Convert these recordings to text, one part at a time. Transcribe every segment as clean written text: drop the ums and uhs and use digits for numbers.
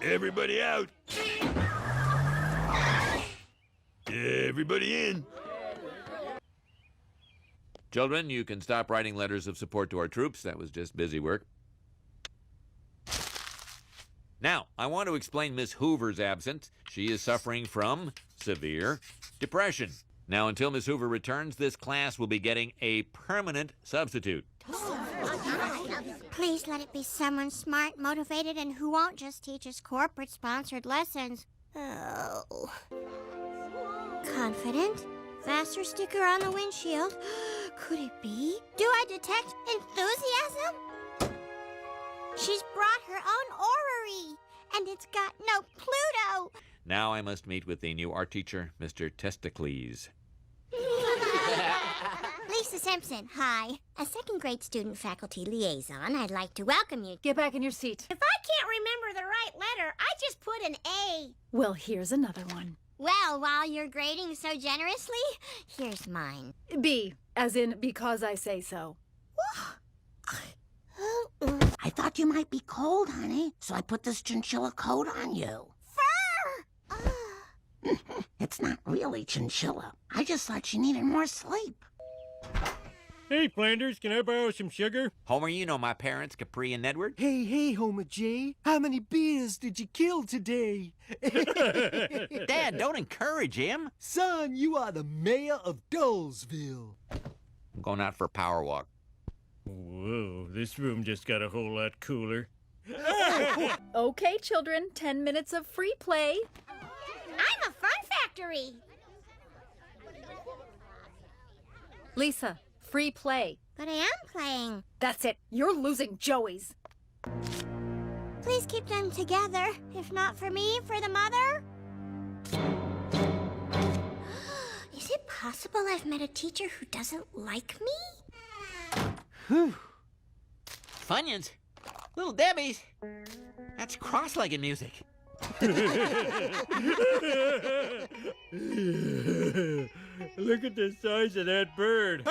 Everybody out. Everybody in. Children, you can stop writing letters of support to our troops. That was just busy work. Now, I want to explain Miss Hoover's absence. She is suffering from severe depression. Now, until Miss Hoover returns, this class will be getting a permanent substitute. Please let it be someone smart, motivated, and who won't just teach us corporate-sponsored lessons. Oh. Confident? Faster sticker on the windshield. Could it be? Do I detect enthusiasm? She's brought her own orrery, and it's got no Pluto. Now I must meet with the new art teacher, Mr. Testicles. Lisa Simpson, hi. As second-grade student faculty liaison, I'd like to welcome you. Get back in your seat. If I can't remember the right letter, I just put an A. Well, here's another one. Well, while you're grading so generously, here's mine. B, as in because I say so. I thought you might be cold, honey, so I put this chinchilla coat on you. Fur! It's not really chinchilla. I just thought you needed more sleep. Hey, Flanders, can I borrow some sugar? Homer, you know my parents, Capri and Edward. Hey, Homer J. How many bears did you kill today? Dad, don't encourage him. Son, you are the mayor of Dullsville. I'm going out for a power walk. Whoa, this room just got a whole lot cooler. Okay, children, 10 minutes of free play. I'm a fun factory. Lisa, free play. But I am playing. That's it. You're losing Joey's. Please keep them together. If not for me, for the mother. Is it possible I've met a teacher who doesn't like me? Whew. Funyuns. Little Debbie's. That's cross-legged music. Look at the size of that bird.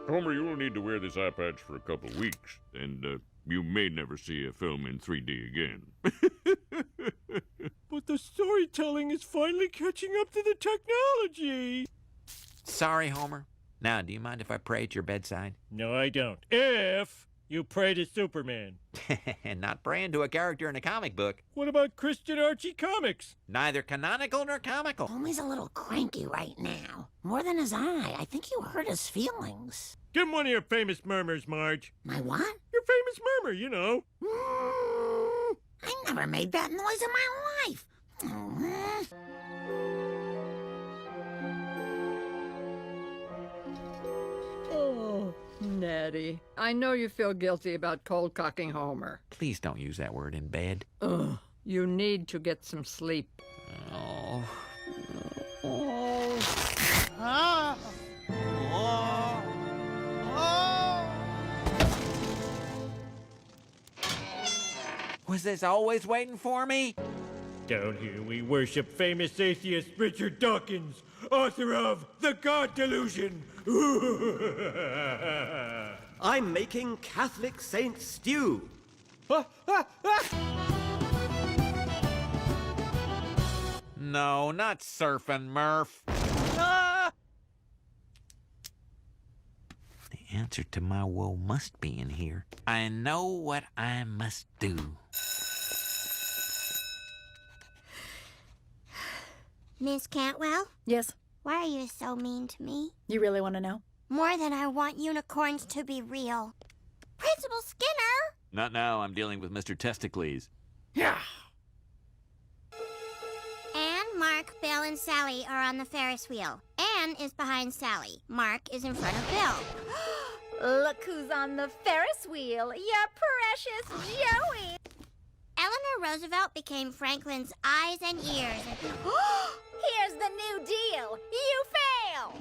Homer, you will need to wear this eye patch for a couple of weeks, and you may never see a film in 3D again. But the storytelling is finally catching up to the technology. Sorry, Homer. Now, do you mind if I pray at your bedside? No, I don't. If you pray to Superman. And not praying to a character in a comic book. What about Christian Archie comics? Neither canonical nor comical. Homer's a little cranky right now. More than his eye. I think you hurt his feelings. Give him one of your famous murmurs, Marge. My what? Your famous murmur, you know. I never made that noise in my life. Oh, Nettie, I know you feel guilty about cold-cocking Homer. Please don't use that word in bed. Ugh, you need to get some sleep. Oh. Was this always waiting for me? Down here we worship famous atheist Richard Dawkins, author of The God Delusion. I'm making Catholic saint stew. No, not surfing, Murph. Ah! The answer to my woe must be in here. I know what I must do. Miss Cantwell, Yes, why are you so mean to me? you really want to know? More than I want unicorns to be real. Principal Skinner! Not now. I'm dealing with Mr. Testicles. Yeah. Anne, Mark, Bill, and Sally are on the Ferris wheel. Anne is behind Sally. Mark is in front of Bill. Look who's on the Ferris wheel. Your precious Joey. Eleanor Roosevelt became Franklin's eyes and ears. Here's the new deal. You fail.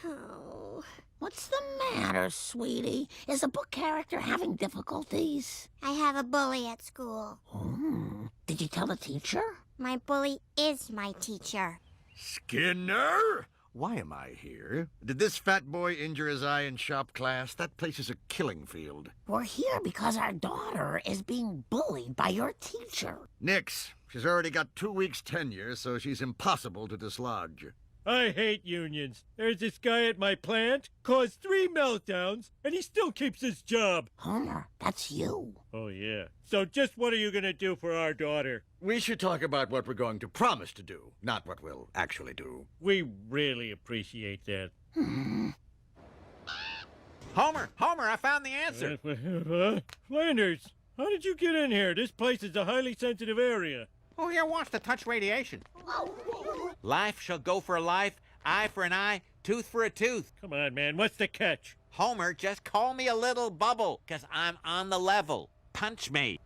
Oh. What's the matter, sweetie? Is a book character having difficulties? I have a bully at school. Did you tell the teacher? My bully is my teacher. Skinner? Why am I here? Did this fat boy injure his eye in shop class? That place is a killing field. We're here because our daughter is being bullied by your teacher. Nix. She's already got 2 weeks tenure, so she's impossible to dislodge. I hate unions. There's this guy at my plant, caused 3 meltdowns, and he still keeps his job. Homer, that's you. Oh, yeah. So just what are you gonna do for our daughter? We should talk about what we're going to promise to do, not what we'll actually do. We really appreciate that. Homer, I found the answer. Flanders, how did you get in here? This place is a highly sensitive area. Who here wants to touch radiation? Life shall go for a life, eye for an eye, tooth for a tooth. Come on, man, what's the catch? Homer, just call me a little bubble, 'cause I'm on the level. Punch me.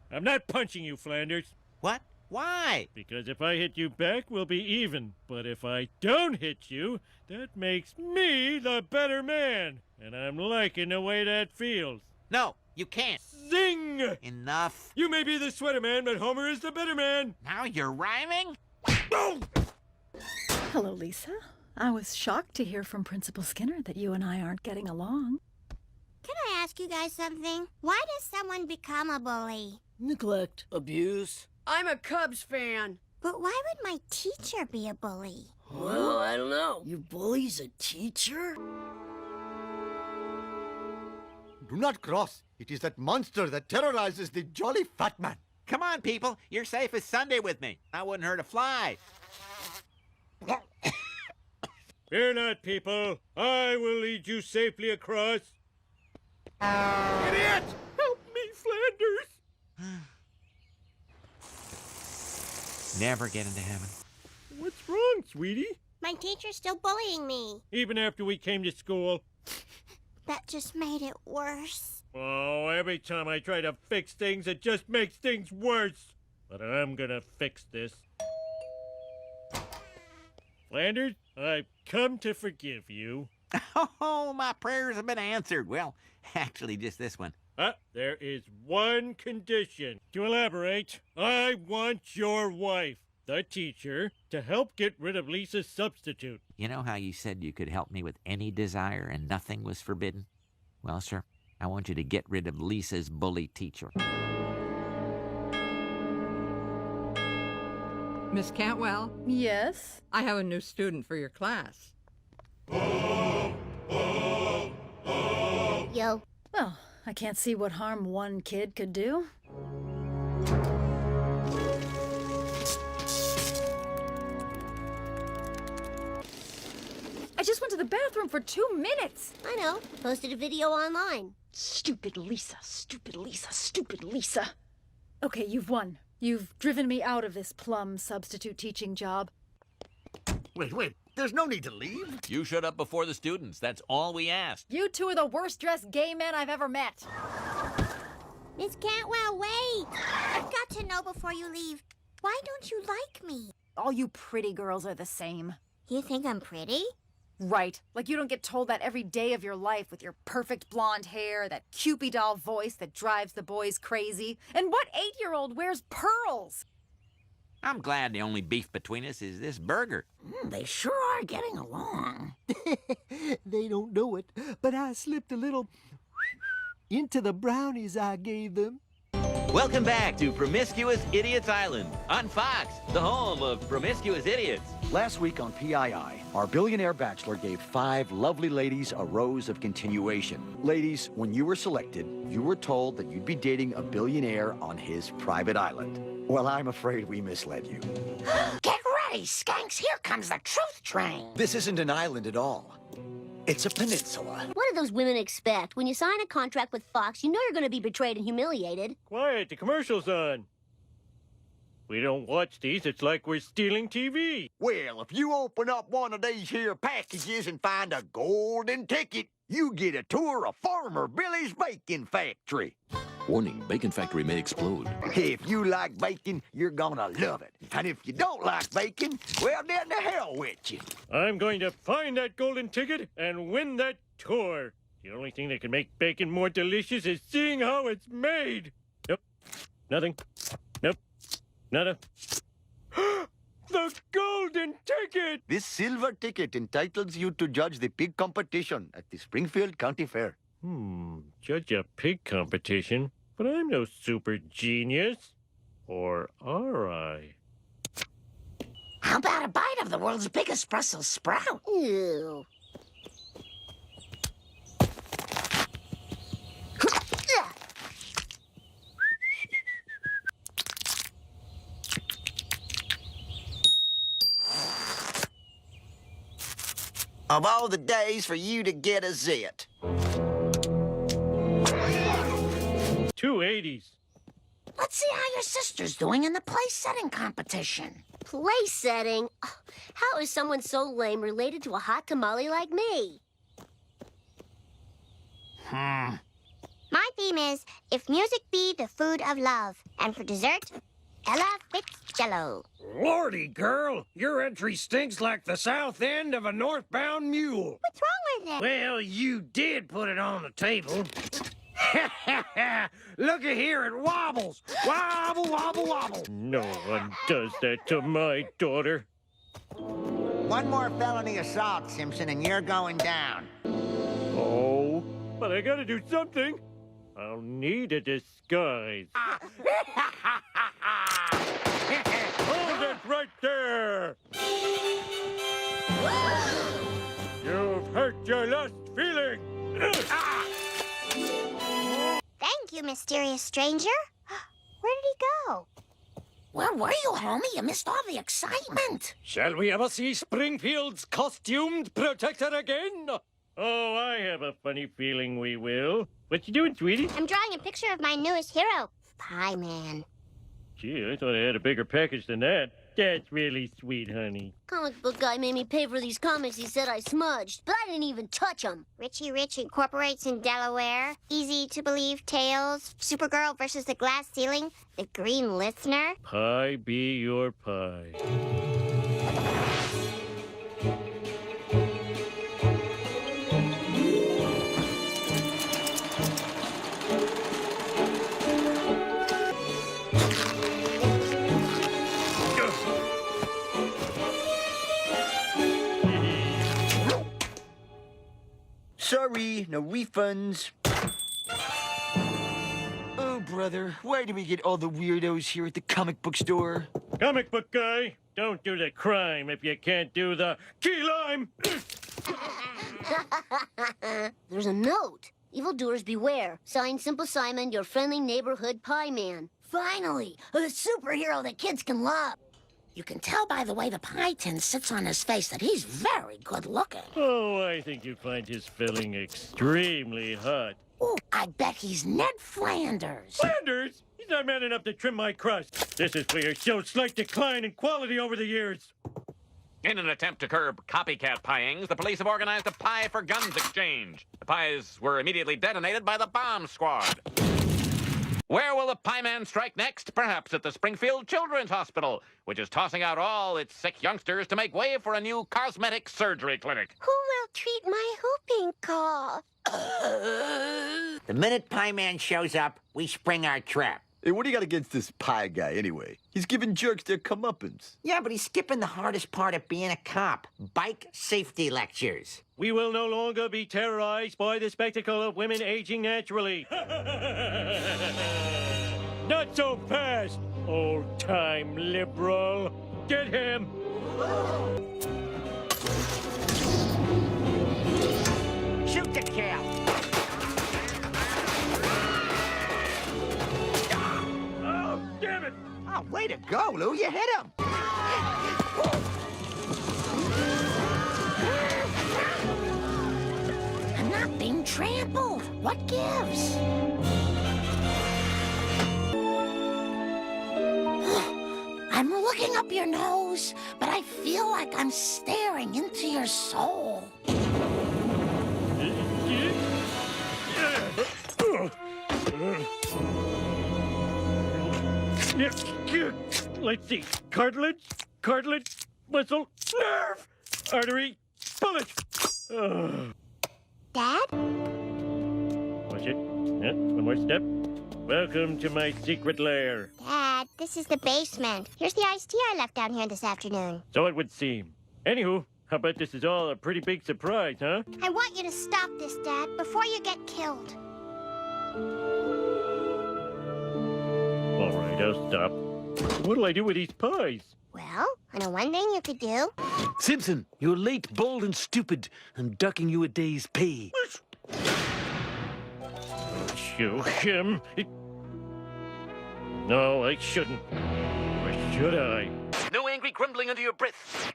I'm not punching you, Flanders. What? Why? Because if I hit you back, we'll be even. But if I don't hit you, that makes me the better man. And I'm liking the way that feels. No, you can't. Zing! Enough. You may be the sweater man, but Homer is the better man. Now you're rhyming? Hello, Lisa. I was shocked to hear from Principal Skinner that you and I aren't getting along. Can I ask you guys something? Why does someone become a bully? Neglect. Abuse. I'm a Cubs fan. But why would my teacher be a bully? Well, I don't know. Your bully's a teacher? Do not cross. It is that monster that terrorizes the jolly fat man. Come on, people. You're safe as Sunday with me. I wouldn't hurt a fly. Fear not, people. I will lead you safely across. Idiot! Help me, Flanders! Never get into heaven. What's wrong, sweetie? My teacher's still bullying me. Even after we came to school. That just made it worse. Oh, every time I try to fix things, it just makes things worse. But I'm gonna fix this. Flanders, I've come to forgive you. Oh, my prayers have been answered. Well, actually, just this one. There is one condition. To elaborate, I want your wife, the teacher, to help get rid of Lisa's substitute. You know how you said you could help me with any desire and nothing was forbidden? Well, sir, I want you to get rid of Lisa's bully teacher. Miss Cantwell, Yes? I have a new student for your class. Yo. Well, I can't see what harm one kid could do. I just went to the bathroom for 2 minutes. I know. Posted a video online. Stupid Lisa, stupid Lisa, stupid Lisa. Okay, you've won. You've driven me out of this plum substitute teaching job. Wait. There's no need to leave. You shut up before the students. That's all we asked. You two are the worst-dressed gay men I've ever met. Miss Cantwell, wait! I've got to know before you leave. Why don't you like me? All you pretty girls are the same. You think I'm pretty? Right. Like you don't get told that every day of your life with your perfect blonde hair, that Cupid doll voice that drives the boys crazy. And what 8-year-old wears pearls? I'm glad the only beef between us is this burger. They sure are getting along. They don't know it, but I slipped a little into the brownies I gave them. Welcome back to Promiscuous Idiots Island on Fox, the home of promiscuous idiots. Last week on PII, our billionaire bachelor gave 5 lovely ladies a rose of continuation. Ladies, when you were selected, you were told that you'd be dating a billionaire on his private island. Well, I'm afraid we misled you. Get ready, skanks. Here comes the truth train. This isn't an island at all. It's a peninsula. What do those women expect? When you sign a contract with Fox, you know you're going to be betrayed and humiliated. Quiet, the commercial's on. We don't watch these. It's like we're stealing TV. Well, if you open up one of these here packages and find a golden ticket, you get a tour of Farmer Billy's Bacon Factory. Warning, Bacon Factory may explode. If you like bacon, you're gonna love it. And if you don't like bacon, well, then to hell with you. I'm going to find that golden ticket and win that tour. The only thing that can make bacon more delicious is seeing how it's made. Nope. Nothing. Nope. Nada. The golden ticket! This silver ticket entitles you to judge the pig competition at the Springfield County Fair. Judge a pig competition? But I'm no super genius. Or are I? How about a bite of the world's biggest Brussels sprout? Ew. Of all the days for you to get a zit. 280s. Let's see how your sister's doing in the place setting competition. Place setting? How is someone so lame related to a hot tamale like me? My theme is, if music be the food of love. And for dessert, Ella Fitzgerald. Lordy, girl, your entry stinks like the south end of a northbound mule. What's wrong with it? Well, you did put it on the table. Look at here, it wobbles. Wobble, wobble, wobble. No one does that to my daughter. One more felony assault, Simpson, and you're going down. Oh, but I gotta do something. I'll need a disguise. Hold it right there! You've hurt your lust feeling! Thank you, mysterious stranger. Where did he go? Where were you, homie? You missed all the excitement. Shall we ever see Springfield's costumed protector again? Oh, I have a funny feeling we will. What you doing, sweetie? I'm drawing a picture of my newest hero, Pie Man. Gee, I thought I had a bigger package than that. That's really sweet, honey. Comic book guy made me pay for these comics he said I smudged, but I didn't even touch them. Richie Rich incorporates in Delaware, Easy to Believe Tales, Supergirl versus the Glass Ceiling, The Green Listener. Pie be your pie. Sorry, no refunds. Oh, brother, why do we get all the weirdos here at the comic book store? Comic book guy, don't do the crime if you can't do the key lime. There's a note. Evildoers beware. Signed, Simple Simon, your friendly neighborhood pie man. Finally, a superhero that kids can love. You can tell by the way the pie tin sits on his face that he's very good looking. Oh, I think you'd find his filling extremely hot. Ooh, I bet he's Ned Flanders. Flanders? He's not man enough to trim my crust. This is for your show's slight decline in quality over the years. In an attempt to curb copycat pieings, the police have organized a pie for guns exchange. The pies were immediately detonated by the bomb squad. Where will the pie man strike next? Perhaps at the Springfield Children's Hospital, which is tossing out all its sick youngsters to make way for a new cosmetic surgery clinic. Who will treat my whooping cough? The minute Pie Man shows up, we spring our trap. Hey, what do you got against this pie guy, anyway? He's giving jerks their comeuppance. Yeah, but he's skipping the hardest part of being a cop. Bike safety lectures. We will no longer be terrorized by the spectacle of women aging naturally. Not so fast, old-time liberal. Get him! Shoot the kill! Oh, damn it! Oh, way to go, Lou. You hit him. I'm not being trampled. What gives? I'm looking up your nose, but I feel like I'm staring into your soul. Let's see. Cartilage, muscle, nerve, artery, bullet. Dad? Watch it. Yeah, one more step. Welcome to my secret lair. Dad, this is the basement. Here's the iced tea I left down here this afternoon. So it would seem. Anywho, how about this is all a pretty big surprise, huh? I want you to stop this, Dad, before you get killed. All right, I'll stop. What'll I do with these pies? Well, I know one thing you could do. Simpson, you're late, bald, and stupid. I'm docking you a day's pay. Shoot him. No, I shouldn't. Or should I? No angry grumbling under your breath.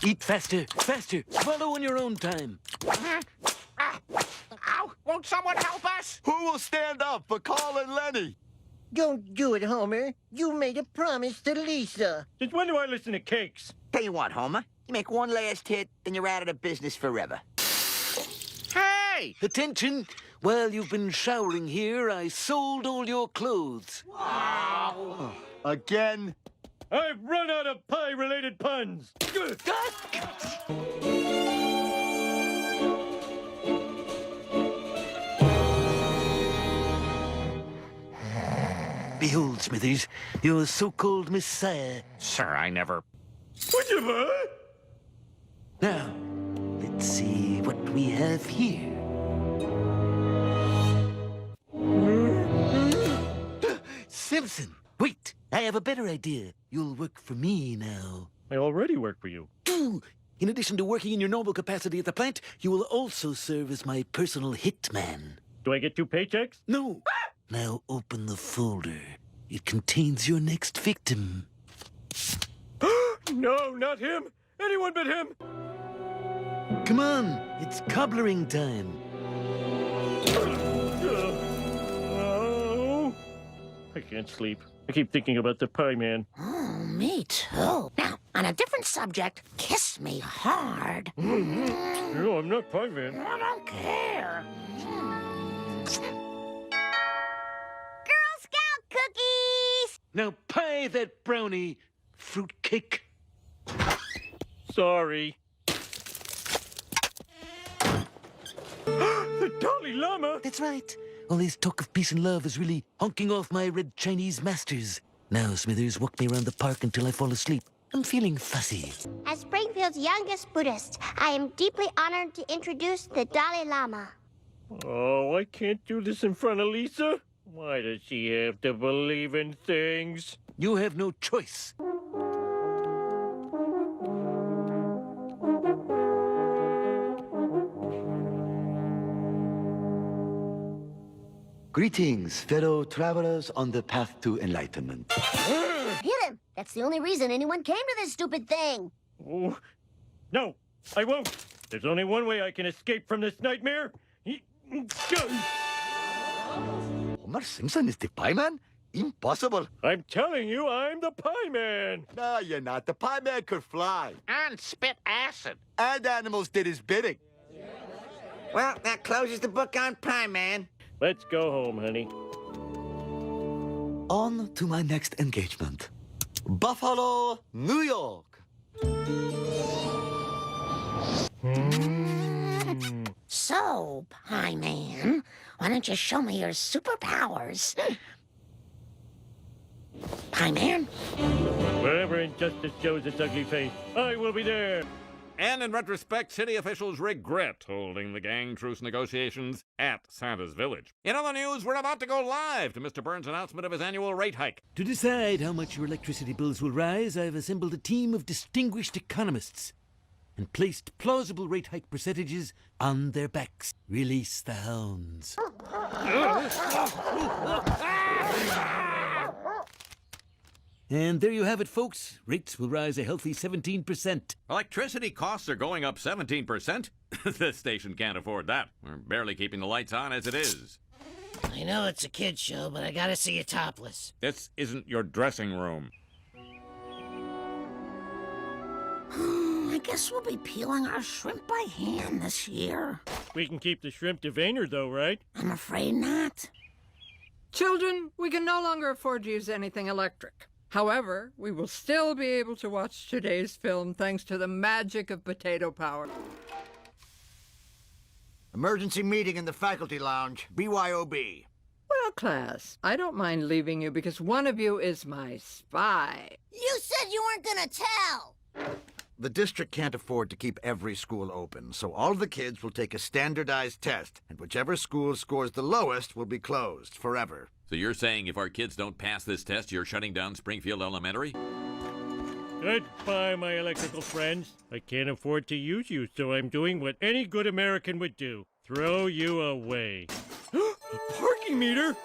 Eat faster, faster. Swallow on your own time. Ow! Won't someone help us? Who will stand up for Carl and Lenny? Don't do it, Homer. You made a promise to Lisa. Since when do I listen to cakes? Tell you what, Homer. You make one last hit, then you're out of the business forever. Hey! Attention! While you've been showering here, I sold all your clothes. Wow! Again? I've run out of pie-related puns. Behold, Smithers, your so-called messiah. Sir, I never... What? Now, let's see what we have here. Simpson, wait, I have a better idea. You'll work for me now. I already work for you. In addition to working in your normal capacity at the plant, you will also serve as my personal hitman. Do I get 2 paychecks? No. Now open the folder. It contains your next victim. No, not him. Anyone but him. Come on, it's cobblering time. Oh, I can't sleep. I keep thinking about the pie man. Oh, me too. Now, on a different subject, kiss me hard. No, I'm not pie man. I don't care. Girl Scout cookies! Now pie that brownie, fruitcake. Sorry. The Dalai Lama? That's right. All this talk of peace and love is really honking off my red Chinese masters. Now, Smithers, walk me around the park until I fall asleep. I'm feeling fussy. As Springfield's youngest Buddhist, I am deeply honored to introduce the Dalai Lama. Oh, I can't do this in front of Lisa. Why does she have to believe in things? You have no choice. Greetings, fellow travelers on the path to enlightenment. Hit him. That's the only reason anyone came to this stupid thing. Oh, no, I won't. There's only one way I can escape from this nightmare. Homer Simpson is the pie man? Impossible. I'm telling you, I'm the pie man. No, you're not. The pie man could fly. And spit acid. And animals did his bidding. Well, that closes the book on Pie Man. Let's go home, honey. On to my next engagement. Buffalo, New York. So, Pie Man, why don't you show me your superpowers? Pie Man? Wherever injustice shows its ugly face, I will be there. And in retrospect, city officials regret holding the gang truce negotiations at Santa's Village. In other news, we're about to go live to Mr. Burns' announcement of his annual rate hike. To decide how much your electricity bills will rise, I've assembled a team of distinguished economists and placed plausible rate hike percentages on their backs. Release the hounds. And there you have it, folks. Rates will rise a healthy 17%. Electricity costs are going up 17%. This station can't afford that. We're barely keeping the lights on as it is. I know it's a kid's show, but I gotta see you topless. This isn't your dressing room. I guess we'll be peeling our shrimp by hand this year. We can keep the shrimp devainer, though, right? I'm afraid not. Children, we can no longer afford to use anything electric. However, we will still be able to watch today's film thanks to the magic of potato power. Emergency meeting in the faculty lounge. BYOB. Well, class, I don't mind leaving you because one of you is my spy. You said you weren't gonna tell. The district can't afford to keep every school open, so all the kids will take a standardized test, and whichever school scores the lowest will be closed forever. So you're saying if our kids don't pass this test, you're shutting down Springfield Elementary? Goodbye, my electrical friends. I can't afford to use you, so I'm doing what any good American would do. Throw you away. A parking meter?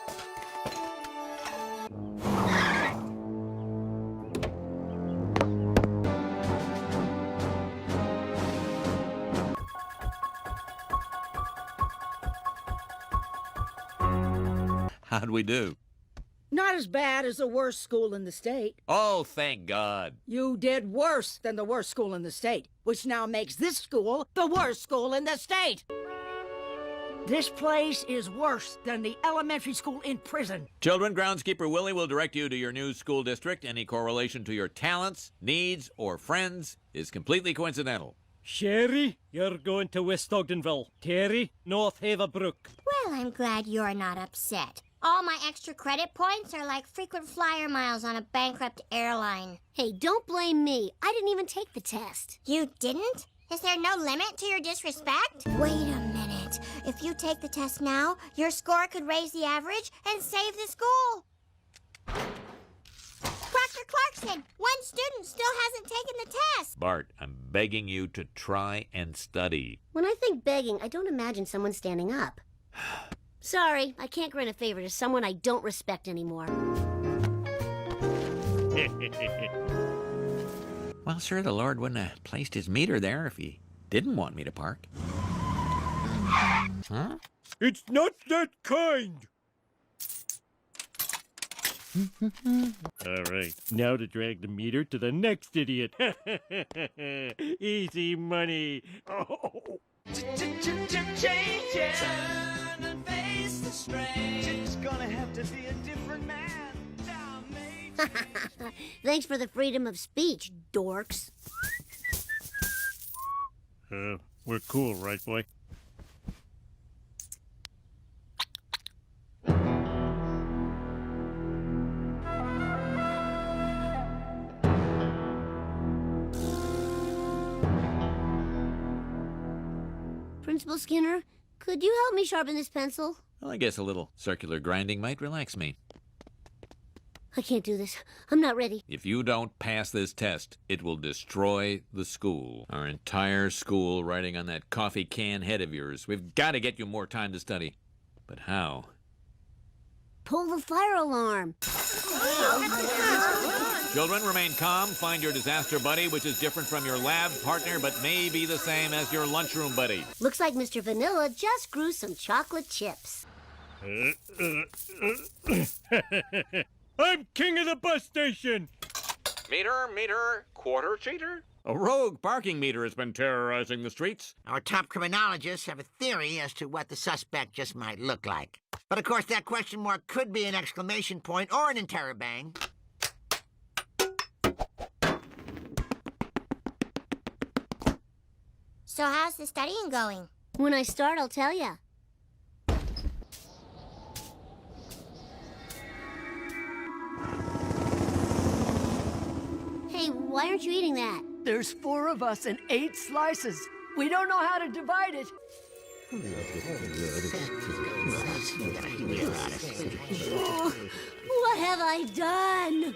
How'd we do? Not as bad as the worst school in the state. Oh, thank God. You did worse than the worst school in the state, which now makes this school the worst school in the state. This place is worse than the elementary school in prison. Children, groundskeeper Willie will direct you to your new school district. Any correlation to your talents, needs, or friends is completely coincidental. Sherry, you're going to West Ogdenville. Terry, North Haverbrook. Well, I'm glad you're not upset. All my extra credit points are like frequent flyer miles on a bankrupt airline. Hey, don't blame me. I didn't even take the test. You didn't? Is there no limit to your disrespect? Wait a minute. If you take the test now, your score could raise the average and save the school. Dr. Clarkson, one student still hasn't taken the test. Bart, I'm begging you to try and study. When I think begging, I don't imagine someone standing up. Sorry, I can't grant a favor to someone I don't respect anymore. Well, sir, the Lord wouldn't have placed his meter there if he didn't want me to park. Huh? It's not that kind. All right, now to drag the meter to the next idiot. Easy money. Oh. Change it. Turn and face the strange. It's gonna have to be a different man. Thanks for the freedom of speech, dorks. We're cool, right, boy? Principal Skinner, could you help me sharpen this pencil? Well, I guess a little circular grinding might relax me. I can't do this. I'm not ready. If you don't pass this test, it will destroy the school. Our entire school riding on that coffee can head of yours. We've got to get you more time to study. But how? Pull the fire alarm. Children, remain calm. Find your disaster buddy, which is different from your lab partner, but may be the same as your lunchroom buddy. Looks like Mr. Vanilla just grew some chocolate chips. I'm king of the bus station! Meter, quarter cheater? A rogue parking meter has been terrorizing the streets. Our top criminologists have a theory as to what the suspect just might look like. But of course, that question mark could be an exclamation point or an interrobang. So how's the studying going? When I start, I'll tell ya. Hey, why aren't you eating that? There's 4 of us and 8 slices. We don't know how to divide it. Oh, what have I done?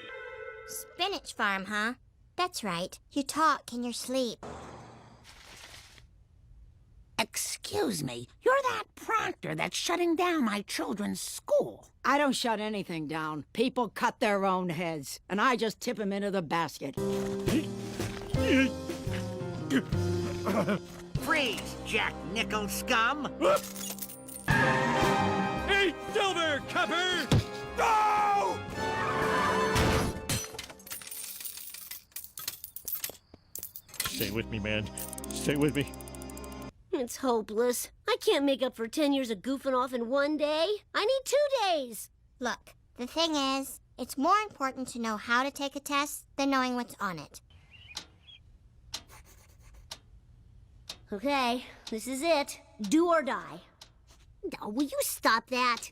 Spinach farm, huh? That's right. You talk in your sleep. Excuse me, you're that proctor that's shutting down my children's school. I don't shut anything down. People cut their own heads, and I just tip them into the basket. Freeze, Jack Nickel scum! Hey, Silver, cover! Go! Stay with me, man. Stay with me. It's hopeless. I can't make up for 10 years of goofing off in one day. I need 2 days. Look, the thing is, it's more important to know how to take a test than knowing what's on it. Okay, this is it. Do or die. Oh, will you stop that?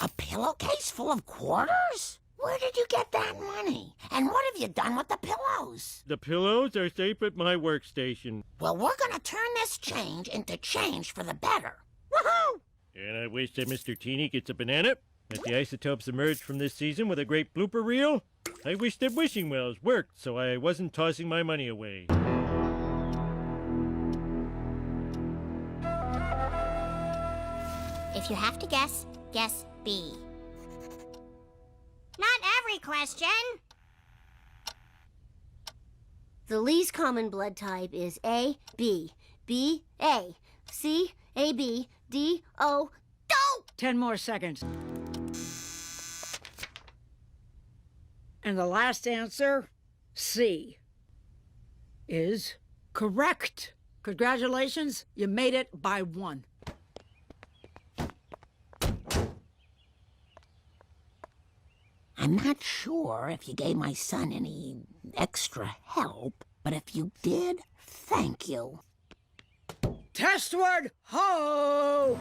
A pillowcase full of quarters? Where did you get that money? And what have you done with the pillows? The pillows are safe at my workstation. Well, we're gonna turn this change into change for the better. Woohoo! And I wish that Mr. Teeny gets a banana, that the isotopes emerged from this season with a great blooper reel. I wish that wishing wells worked so I wasn't tossing my money away. If you have to guess, guess B. Not every question. The least common blood type is A, B, B, A, C, A, B, D, O, go! 10 more seconds. And the last answer, C, is correct. Congratulations, you made it by 1. I'm not sure if you gave my son any extra help, but if you did, thank you. Test word, ho!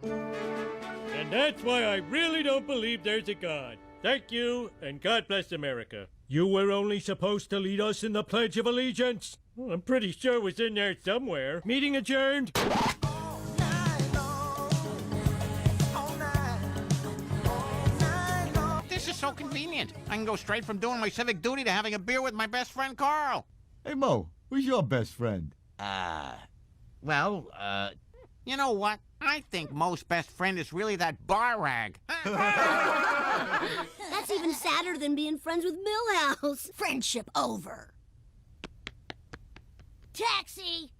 And that's why I really don't believe there's a God. Thank you, and God bless America. You were only supposed to lead us in the Pledge of Allegiance. Well, I'm pretty sure it was in there somewhere. Meeting adjourned. This is so convenient. I can go straight from doing my civic duty to having a beer with my best friend Carl. Hey, Mo, who's your best friend? You know what? I think Mo's best friend is really that bar rag. That's even sadder than being friends with Millhouse. Friendship over. Taxi!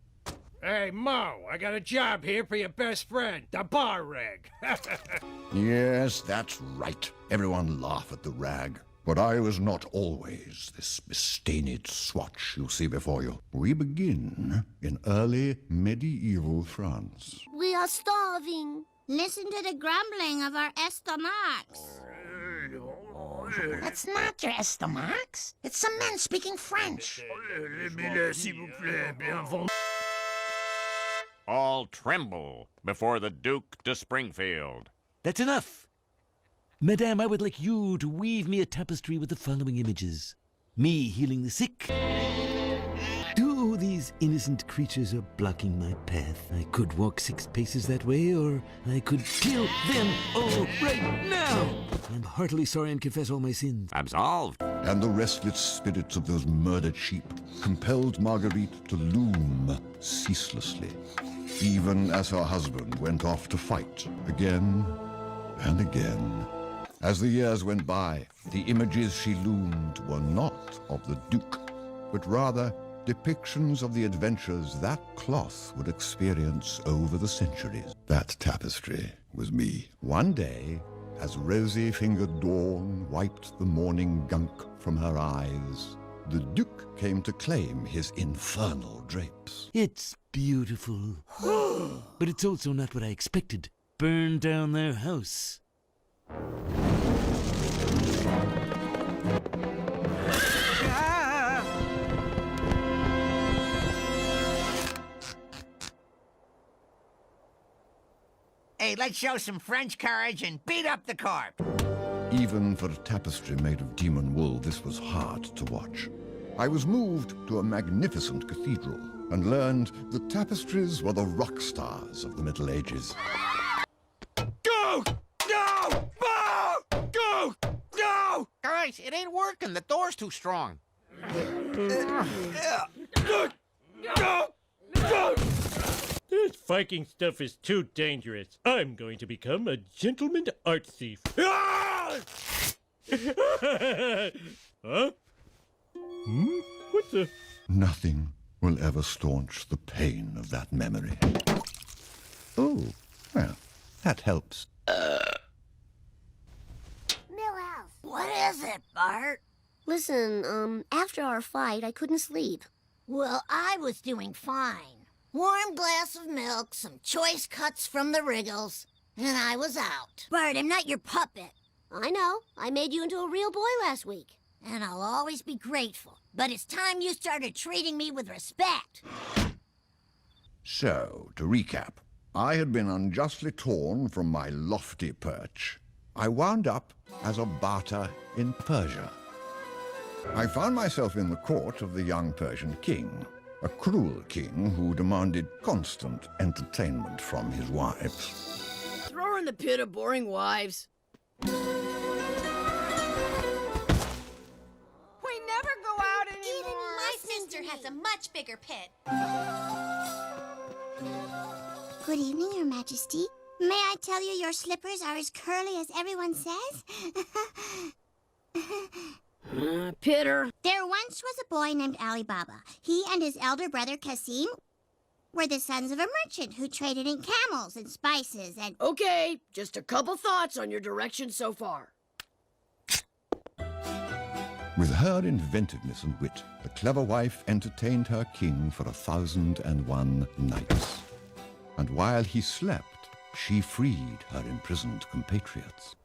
Hey, Mo, I got a job here for your best friend, the bar rag. Yes, that's right. Everyone laugh at the rag. But I was not always this bestained swatch you see before you. We begin in early medieval France. We are starving. Listen to the grumbling of our estomachs. That's not your estomachs. It's some men speaking French. All tremble before the Duke de Springfield. That's enough. Madame, I would like you to weave me a tapestry with the following images. Me healing the sick. Oh, these innocent creatures are blocking my path. I could walk 6 paces that way, or I could kill them all right now. I'm heartily sorry and confess all my sins. Absolved. And the restless spirits of those murdered sheep compelled Marguerite to loom ceaselessly, even as her husband went off to fight again and again. As the years went by, the images she loomed were not of the Duke, but rather depictions of the adventures that cloth would experience over the centuries. That tapestry was me. One day, as rosy-fingered dawn wiped the morning gunk from her eyes, the Duke came to claim his infernal drapes. It's beautiful. But it's also not what I expected. Burn down their house. Hey, let's show some French courage and beat up the corp. Even for a tapestry made of demon wool, this was hard to watch. I was moved to a magnificent cathedral and learned that tapestries were the rock stars of the Middle Ages. Go! No! Mo! Go! No! Guys, it ain't working. The door's too strong. This Viking stuff is too dangerous. I'm going to become a gentleman art thief. Ah! Huh? What the? Nothing will ever staunch the pain of that memory. Oh, well, that helps. Millhouse. What is it, Bart? Listen, after our fight, I couldn't sleep. Well, I was doing fine. Warm glass of milk, some choice cuts from the Wriggles, and I was out. Bart, I'm not your puppet. I know. I made you into a real boy last week. And I'll always be grateful. But it's time you started treating me with respect. So, to recap, I had been unjustly torn from my lofty perch. I wound up as a barter in Persia. I found myself in the court of the young Persian king, a cruel king who demanded constant entertainment from his wives. Throw her in the pit of boring wives. We never go out anymore. My sister has a much bigger pit. Good evening, Your Majesty. May I tell you your slippers are as curly as everyone says? Pitter. There once was a boy named Ali Baba. He and his elder brother Kasim were the sons of a merchant who traded in camels and spices and... Okay, just a couple thoughts on your direction so far. With her inventiveness and wit, the clever wife entertained her king for 1,001 nights. And while he slept, she freed her imprisoned compatriots.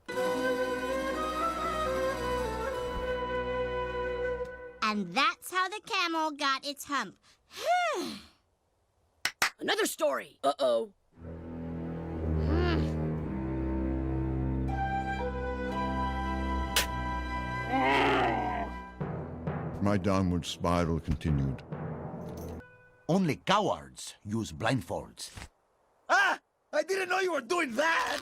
And that's how the camel got its hump. Another story. Uh-oh. My downward spiral continued. Only cowards use blindfolds. Ah! I didn't know you were doing that!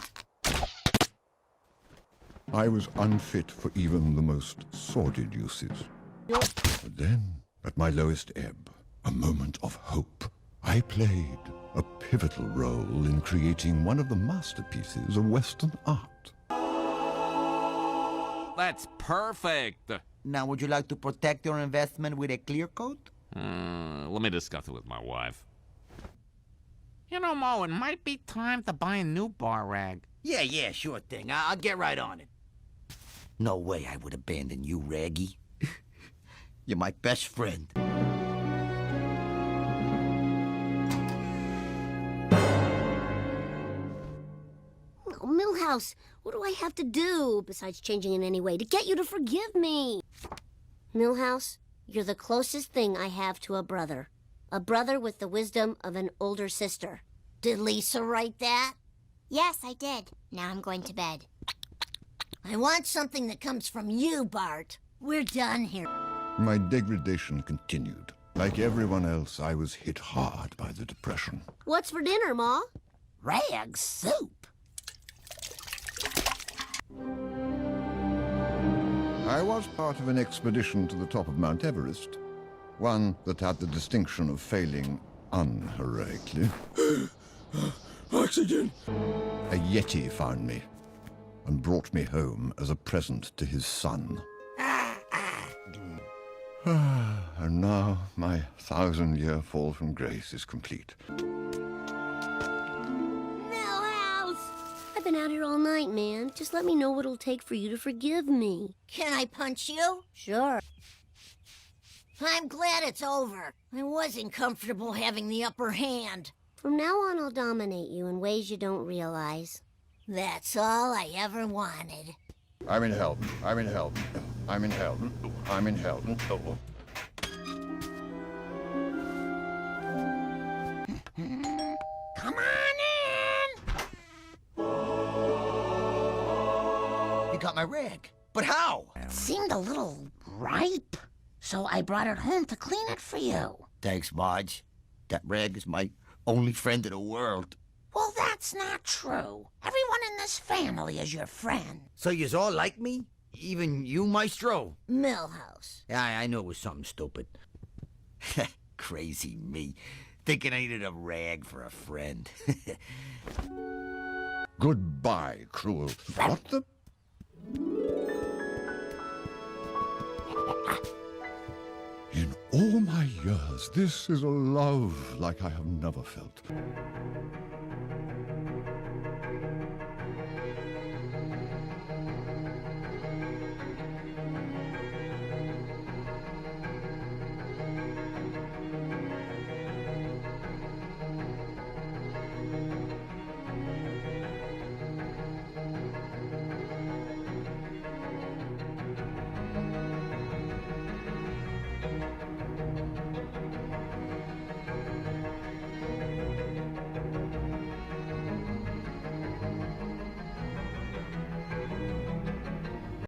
I was unfit for even the most sordid uses. But then, at my lowest ebb, a moment of hope, I played a pivotal role in creating one of the masterpieces of Western art. That's perfect. Now, would you like to protect your investment with a clear coat? Let me discuss it with my wife. You know, Mo, it might be time to buy a new bar rag. Yeah, sure thing. I'll get right on it. No way I would abandon you, Raggy. You're my best friend. Oh, Milhouse, what do I have to do, besides changing in any way, to get you to forgive me? Milhouse, you're the closest thing I have to a brother. A brother with the wisdom of an older sister. Did Lisa write that? Yes, I did. Now I'm going to bed. I want something that comes from you, Bart. We're done here. My degradation continued. Like everyone else, I was hit hard by the depression. What's for dinner, Ma? Rag soup. I was part of an expedition to the top of Mount Everest. One that had the distinction of failing unheroically. Oxygen! A Yeti found me and brought me home as a present to his son. And now my 1,000-year fall from grace is complete. Milhouse! I've been out here all night, man. Just let me know what it'll take for you to forgive me. Can I punch you? Sure. I'm glad it's over. I wasn't comfortable having the upper hand. From now on, I'll dominate you in ways you don't realize. That's all I ever wanted. I'm in hell. I'm in hell. I'm in hell. I'm in hell. Come on in! You got my rag. But how? It seemed a little ripe, so I brought it home to clean it for you. Thanks, Marge. That rag is my only friend in the world. Well, that's not true. Everyone in this family is your friend. So yous all like me? Even you, Maestro? Milhouse. Yeah, I knew it was something stupid. Crazy me. Thinking I needed a rag for a friend. Goodbye, cruel. What the? In all my years, this is a love like I have never felt.